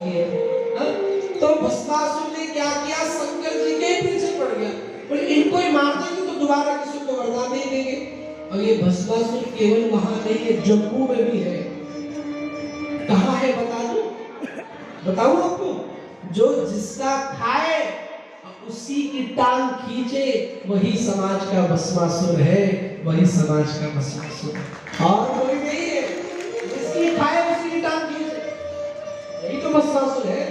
हाँ? तो भस्मासुर ने क्या किया, शंकर जी के पीछे पड़ गया, और इनको ही मार देंगे तो दोबारा किसी को वरदान नहीं देंगे। और ये भस्मासुर केवल वहां नहीं है, जम्मू में भी है। कहाँ है बता दो, बताऊं आपको? जो जिसका खाए उसी की टांग खींचे, वही समाज का भस्मासुर है, वही समाज का भस्मासुर और कोई नहीं है। जिसकी खाए उसी की टांग खींचे, यही तो भस्मासुर है।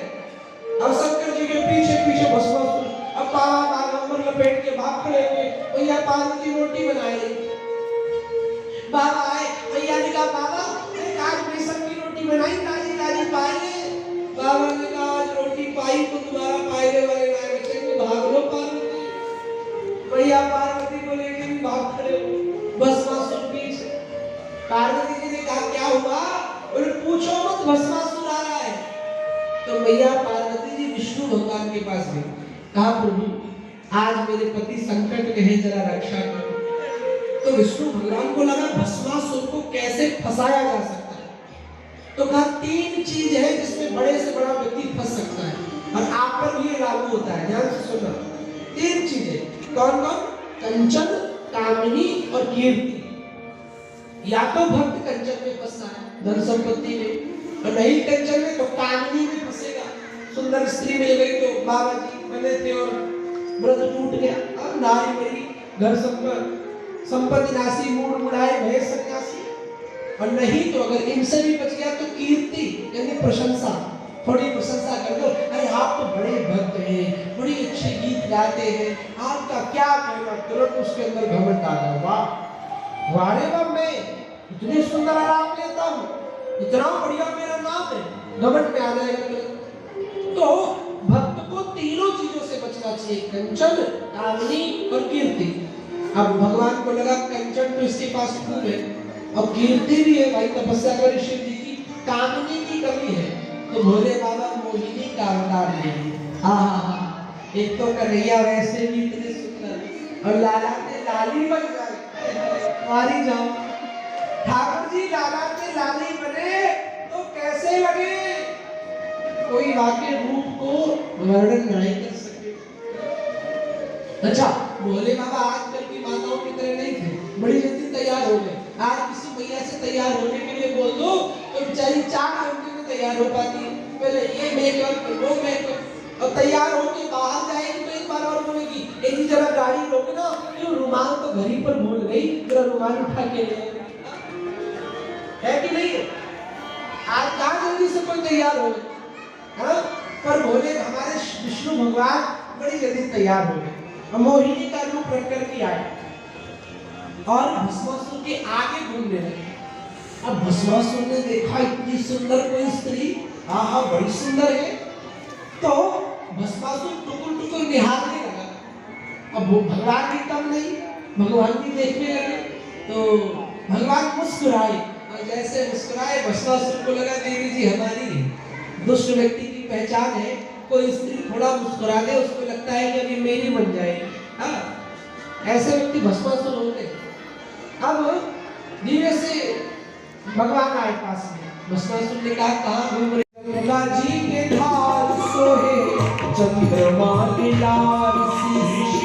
अब शंकर जी के पीछे पीछे भस्मासुर, अब बाबा बागंबर लपेट के भाग खड़े हुए, भैया पार्वती रोटी बनाए। बाबा आए, भैया ने कहा बाबा आज बेसन की रोटी बनाई, ताजी ताजी पाए। बाबा ने कहा आज रोटी पाई तो तुम्हारा पायरे वाले ना बच्चे को भाग लो पार्वती। भैया पार्वती को लेके भी भाग खड़े हो, भस्मासुर पीछे। पार्वती जी ने कहा क्या हुआ? बोले पूछो मत, भस्मासुर आ रहा है। तो भैया पार्वती जी विष्णु भगवान के पास गए, कहा प्रभु आज मेरे पति संकट में है, जरा रक्षा करो। तो विष्णु भगवान को लगा भस्मासुर को कैसे फंसाया जा सकता है, तो कहा तीन चीज है जिसमें बड़े से बड़ा व्यक्ति फंस सकता है, और आप पर भी ये लागू होता है, ध्यान से सुनना। तीन चीजें कौन कौन? कंचन, कामिनी और कीर्ति। या तो भक्त कंचन में फंसना है, धन संपत्ति में, और नहीं कंचन में तो कामिनी में फंसेगा। सुंदर स्त्री मिल गई तो बाबा जी बने थे और व्रत टूट गया, नारी मरी, घर संपत्ति नासी, मूड मुड़ाए भय सन्यासी। और नहीं तो अगर इनसे भी बच गया तो कीर्ति यानी प्रशंसा, थोड़ी प्रशंसा कर दो, अरे आप तो बड़े भक्त हैं, बड़ी अच्छे गीत गाते हैं, आपका क्या कहना, तुरंत उसके अंदर घमंड आ गया। वाह वारे वाह, मैं इतने सुंदर आराम लेता हूँ, इतना बढ़िया मेरा नाम है, घमंड में आ जाएगा। तो भक्त को तीनों चीजों से बचना चाहिए, कंचन, कामनी और कीर्ति। अब भगवान को लगा कंचन तो इसके पास खूब है, और कीर्ति भी है, भाई तपस्या करी शिव जी की, कामनी की कमी है, तो भोले बाबा मोहिनी का अवतार ले लिए। एक तो कन्हैया वैसे भी इतने सुंदर, और लाला ने लाली बन गए, मारी जाओ ठाकुर जी, लाला ने लाली बने तो कैसे लगे, कोई वाकई रूप को वर्णन नहीं कर सके। अच्छा भोले बाबा आजकल की माताओं की तरह नहीं थे, बड़ी जल्दी तैयार हो गए। आज किसी भैया से तैयार होने के लिए बोल दो तो बेचारी 4 घंटे में तैयार हो पाती है, पहले ये मेकअप वो मेकअप, और तैयार होके बाहर जाएगी तो एक बार और बोलेगी एक ही जगह गाड़ी रोकना, क्यों रुमाल तो घर ही पर भूल गई, जरा रुमाल उठा के ले, है कि नहीं? आज कहाँ जल्दी से कोई तैयार हो, हाँ? पर भोले हमारे विष्णु भगवान बड़ी जल्दी तैयार हो गए, मोहिनी का रूप रख करके आए और भस्मासुर के आगे घूमने लगे। अब भस्मासुर ने देखा इतनी सुंदर कोई स्त्री, आहा बड़ी सुंदर है, तो भस्मासुर टुकुर टुकुर निहारने लगा। अब वो भगवान भी कम नहीं, भगवान भी देखने लगे, तो भगवान मुस्कुराए, और जैसे मुस्कुराए भस्मासुर को लगा देवी जी हमारी दुष्ट व्यक्ति की पहचान है, कोई स्त्री थोड़ा मुस्कुरा दे उसको लगता है कि अभी मेरी बन जाएगी। हाँ ऐसे व्यक्ति भस्मासुर होते हैं। अब धीरे से भगवान आए पास में, भस्मासुर ने कहा कहाँ घूम रहे? गंगा जी के धार सोहे चंद्रमा के लाल शीश,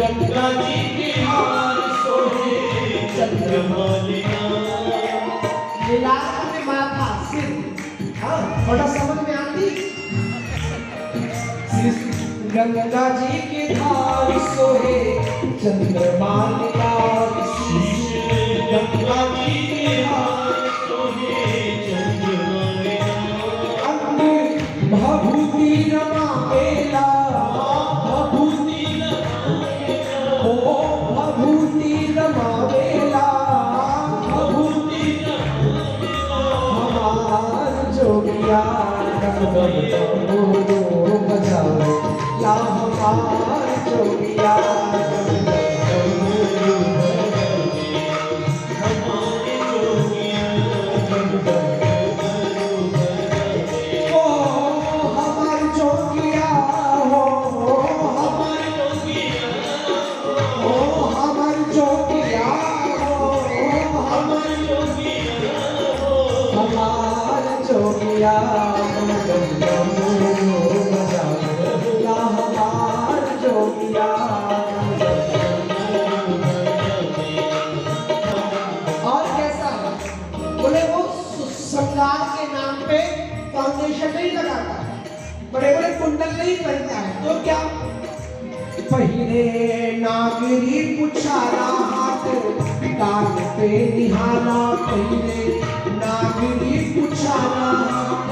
गंगा जी के धार सोहे चंद्रमा के लाल में माथा सिर, हाँ थोड़ा समझ में आती। गंगा जी के धार सोहे चंद्रमा के लाल शीश, गंगा जी के धार सोहे चंद्रमा के लाल, भभूति रमाएला, भभूति रमाएला, ओ भभूति रमाएला, भभूति रमाएला, हमार जोगिया बजाओ ला हमार जोगिया, जोगिया मुकुट नहीं लगाता, बड़े बड़े कुंडल नहीं पहनता है, तो क्या पहले नागरी पुछाला हाथ कान पे निहारा, पहले नागरी पुछाला हाथ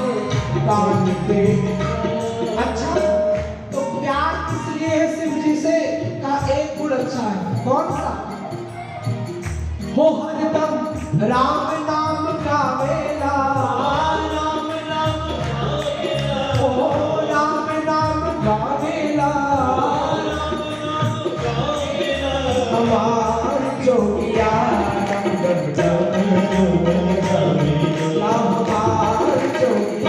कान पे। अच्छा, तो प्यार इसलिए है शिव जी से का एक गुण अच्छा है, कौन सा? हो हरदम राम नाम गावेला, राम नाम गावेला, ओ राम नाम गावेला, हमार जोगिया हमार जोगिया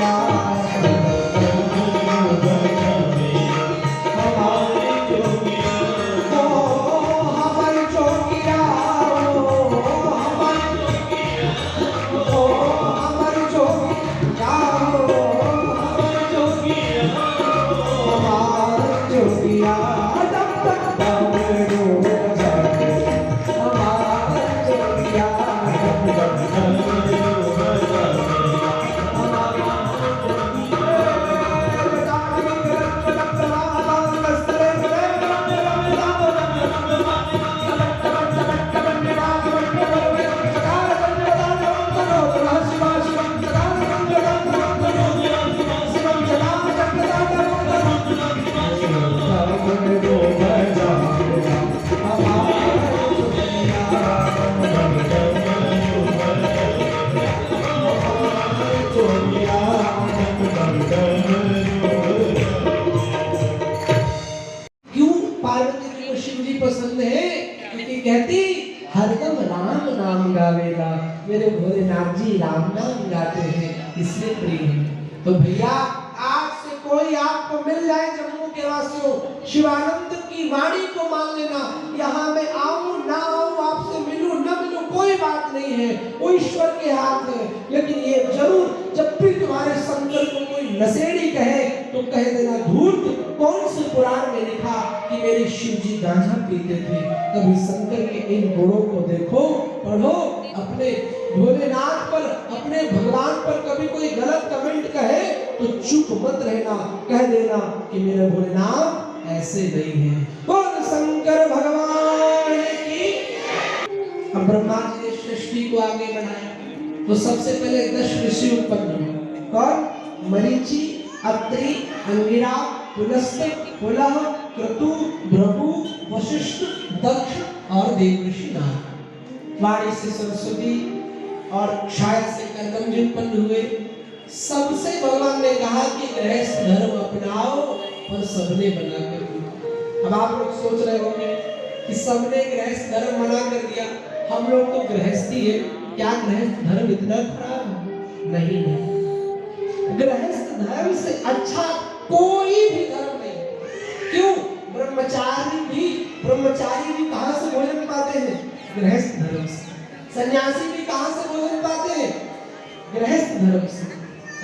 कहती हरदम राम नाम गावेला, मेरे भोलेनाथ जी राम नाम गाते हैं इसलिए प्रिय है। तो भैया आज से कोई आपको मिल जाए जम्मू के वासियों, शिवानंद की वाणी को मान लेना, यहाँ मैं आऊं ना आऊं, आपसे मिलूं ना मिलूं, कोई बात नहीं है, वो ईश्वर के हाथ है। लेकिन ये जरूर जब भी तुम्हारे शंकर को कोई नशेड़ी कहे तो कह देना धूर्त, कौन से पुराण में लिखा कि मेरे शिव जी गांजा पीते थे। कभी शंकर के इन गुणों को देखो, पढ़ो, अपने भोलेनाथ पर, अपने भगवान पर कभी कोई गलत कमेंट कहे तो चुप मत रहना, कह देना कि मेरे भोलेनाथ ऐसे नहीं है। बोल शंकर भगवान की। अब ब्रह्मा जी ने सृष्टि को आगे बढ़ाया तो सबसे पहले 10 ऋषि उत्पन्न हुए। कौन? मरीचि, अत्रि, अंगिरा, पुलस्त्य, पुलह, क्रतु, भृगु, वशिष्ठ, दक्ष और देवऋषि नारद। वाणी से सरस्वती और क्षाय से कर्दम जी उत्पन्न हुए। सबसे भगवान ने कहा कि गृहस्थ धर्म अपनाओ, पर सबने बना कर दिया। अब आप लोग सोच रहे होंगे कि सबने गृहस्थ धर्म मना कर दिया, हम लोग तो गृहस्थी है, क्या गृहस्थ धर्म इतना खराब है? नहीं नहीं, गृहस्थ धर्म से अच्छा कोई भी धर्म नहीं। क्यों? ब्रह्मचारी भी कहां से भोजन पाते हैं? गृहस्थ धर्म से। सन्यासी भी कहां से भोजन पाते हैं? गृहस्थ धर्म से।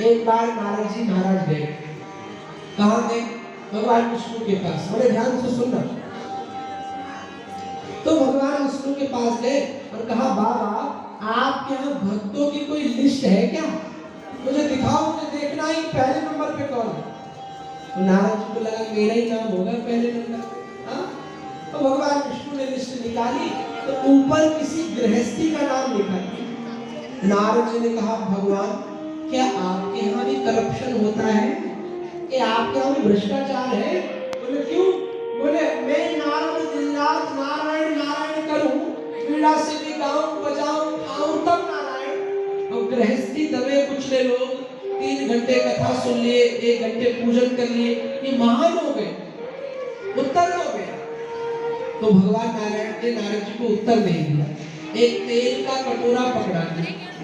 एक बार नारद जी महाराज गए, कहां गए? भगवान विष्णु के पास। बड़े ध्यान से सुनना। तो भगवान विष्णु के पास गए और कहा, बाबा आपके यहाँ भक्तों की कोई लिस्ट है क्या? मुझे दिखाओ, मुझे देखना ही पहले नंबर पे कौन है। तो नारद जी को लगा मेरा ही नाम होगा पहले नंबर। तो भगवान विष्णु ने लिस्ट निकाली तो ऊपर किसी गृहस्थी का नाम लिखा था। नारद जी ने कहा, भगवान क्या आपके यहाँ भी करप्शन होता है? क्या आपके यहाँ भी भ्रष्टाचार है? बोले क्यों? बोले मैं नारद दिनरात नारायण नारायण करूं, पीड़ा से भी गाऊं बजाऊं खाऊं तब नारायण। और गृहस्थी दबे कुचले लोग 3 घंटे कथा सुन लिए, 1 घंटे पूजन कर लिए, ये महान हो गए, उत्तर हो गया। तो भगवान नारायण ने नारद जी को उत्तर दे दिया। एक तेल का कटोरा पकड़ा,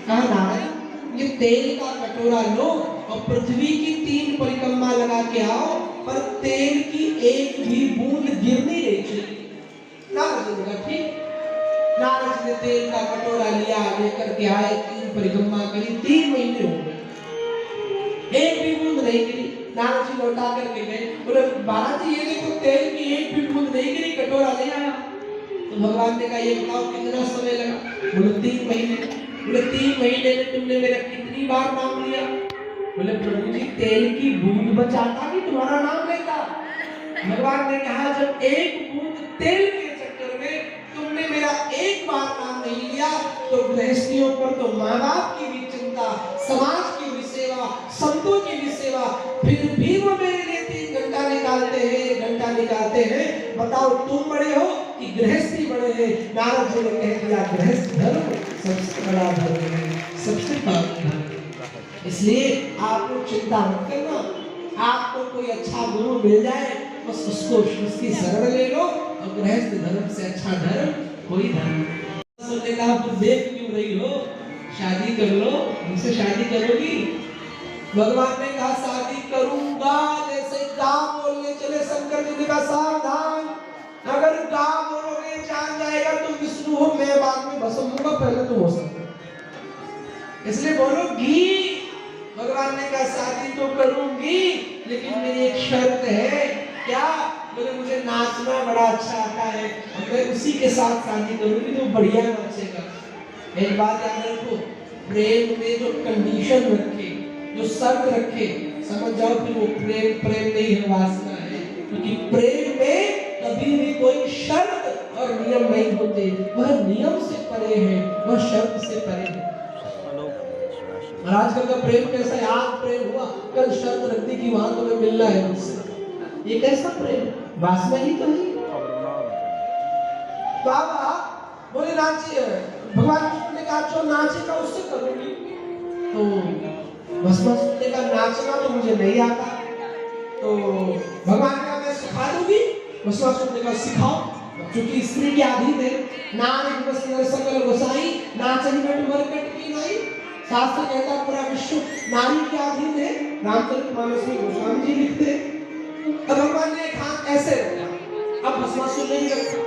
कहा नारद ये तेल का कटोरा लो और पृथ्वी की 3 परिक्रमा लगा के आओ, पर तेल की एक भी बूंद गिरनी नहीं चाहिए। नारद जी ने कहा ठीक। नारद जी ने तेल का कटोरा लिया, लेकर के आए, 3 परिक्रमा करी, 3 महीने हो गए, एक भी बूंद नहीं गिरी। नारद जी लौटा करके गए, बोले महाराज जी ये देखो तेल की एक भी बूंद नहीं गिरी, कटोरा नहीं आया। तो भगवान ने कहा ये बताओ कितना समय लगा? बोले 3 महीने। बोले 3 महीने में तुमने मेरा कितनी बार नाम लिया? बोले प्रभु जी तेल की बूंद बचाता कि तुम्हारा नाम लेता। भगवान ने कहा जब एक बूंद तेल के चक्कर में तुमने मेरा एक बार नाम नहीं लिया तो गृहस्थियों पर तो माँ बाप की भी चिंता, समाज की भी सेवा, संतों की भी सेवा, फिर भी वो मेरे लिए 3 घंटा निकालते हैं। बताओ तुम बड़े हो कि गृहस्थी बड़े हैं। नारद जी ने कह दिया गृहस्थ धर्म सबसे बड़ा धर्म है, सबसे पावन धर्म है। इसलिए आप लोग चिंता मत करना, आपको कोई अच्छा गुरु मिल जाए बस उसकी शरण ले लो और गृहस्थ धर्म से अच्छा धर्म कोई धर्म नहीं। ने कहा तुम देख क्यों रही हो, शादी कर लो, हमसे शादी करोगी? भगवान ने कहा शादी करूंगा। जैसे गा बोलने चले शंकर जी ने कहा सावधान, अगर गा बोलोगे जान जाएगा तुम विष्णु हो, मैं बाद में भस्म होगा, पहले तुम हो सकते, इसलिए बोलो घी। भगवान ने कहा शादी तो करूंगी लेकिन मेरी एक शर्त है। क्या? बोले मुझे नाचना बड़ा अच्छा आता है, मैं उसी के साथ शादी करूंगी जो बढ़िया नाचेगा। एक बात याद रखो, प्रेम में जो कंडीशन रखे, जो शर्त रखे, समझ जाओ फिर वो प्रेम नहीं है, वासना है। क्योंकि प्रेम में कभी भी कोई शर्त और नियम नहीं होते, वह नियम से परे है, वह शर्त से परे है। और आजकल का प्रेम कैसा है? आज प्रेम हुआ, कल शर्त रख दी कि वहां तुम्हें मिलना है मुझसे। ये कैसा प्रेम? वासना ही तो है। बाबा बोले नाचिए, भगवान कृष्ण ने कहा जो नाचेगा उससे करूंगी। तो भस्मासुर ने कहा नाचना तो मुझे नहीं आता। तो भगवान ने कहा मैं सिखा दूंगी। भस्मासुर ने कहा सिखाओ। क्योंकि स्त्री के अधीन है, नारी बस नर सकल गोसाई, नाचही नट मरकट की नाई। शास्त्र कहता पूरा विश्व नारी के अधीन है। रामचरितमानस में गोस्वामी जी लिखते हैं। अब भगवान ने एक हाथ ऐसे रखा, अब भस्मासुर नहीं रखा।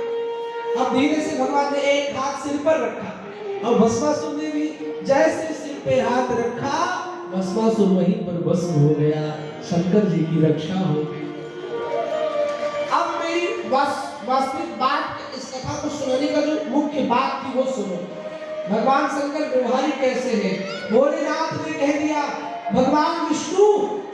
अब धीरे से भगवान ने एक हाथ सिर पर रखा और भस्मासुर ने भी जैसे सिर पे हाथ रखा, भस्मासुर वहीं पर भस्म हो गया। शंकर जी की रक्षा हो गई। अब मेरी वास्तविक बात, इस कथा को सुनाने का जो मुख्य बात थी वो सुनो। भगवान शंकर व्यवहारिक कैसे है? भोलेनाथ ने कह दिया भगवान विष्णु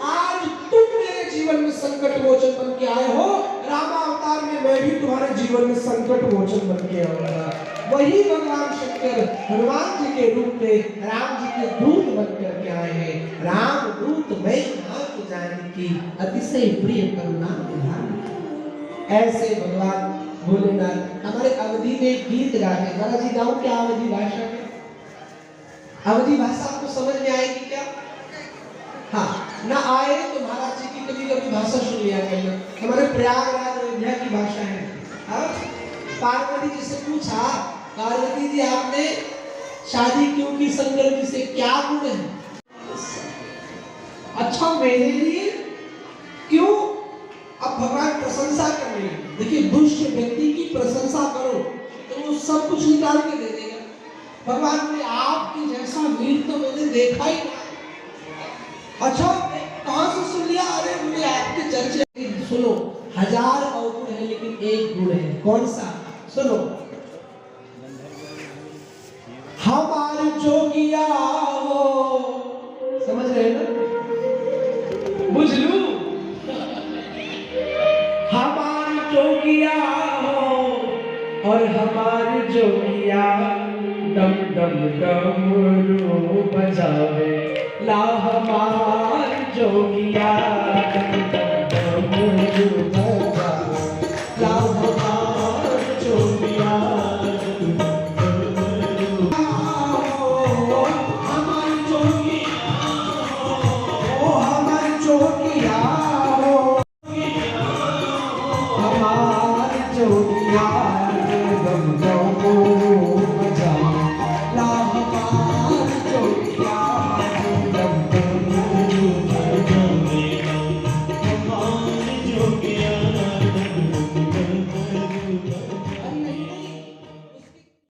आज तुम मेरे जीवन में संकट मोचन बन के आए हो, रामावतार में मैं भी तुम्हारे जीवन में संकट मोचन बन के आऊंगा। वही भगवान शंकर हनुमान जी के रूप में राम जी के दूत बन करके आए हैं। राम दूत मैं नाथ जानकी, अतिशय प्रिय करुणा निधान। ऐसे भगवान भोलेनाथ। हमारे अवधि में एक गीत गाते, जरा जी गाओ क्या अवधि भाषा में? अवधि भाषा आपको समझ में आएगी क्या? हाँ, ना आए तो महाराज जी की कभी कभी भाषा सुन लिया करना। हमारे प्रयागराज अयोध्या की भाषा है। पार्वती जी से पूछा, पार्वती जी आपने शादी क्यों की शंकर जी से, क्या गुण है? अच्छा मेरे लिए क्यों? अब भगवान प्रशंसा कर रहे हैं। देखिए दुष्ट व्यक्ति की प्रशंसा करो तो वो सब कुछ निकाल के दे देगा। भगवान ने आपकी जैसा वीर तो मैंने देखा ही नहीं। अच्छा कहां से सुन लिया? अरे मुझे आपके चर्चे सुनो। 1000 अवगुण है लेकिन एक गुण है। कौन सा? सुनो। हमारे जोगिया हो, समझ रहे ना? बुझ लू। हमारे जोगिया हो और हमारे जोगिया डम डम डमरू बजावे ला। हमारे जोगिया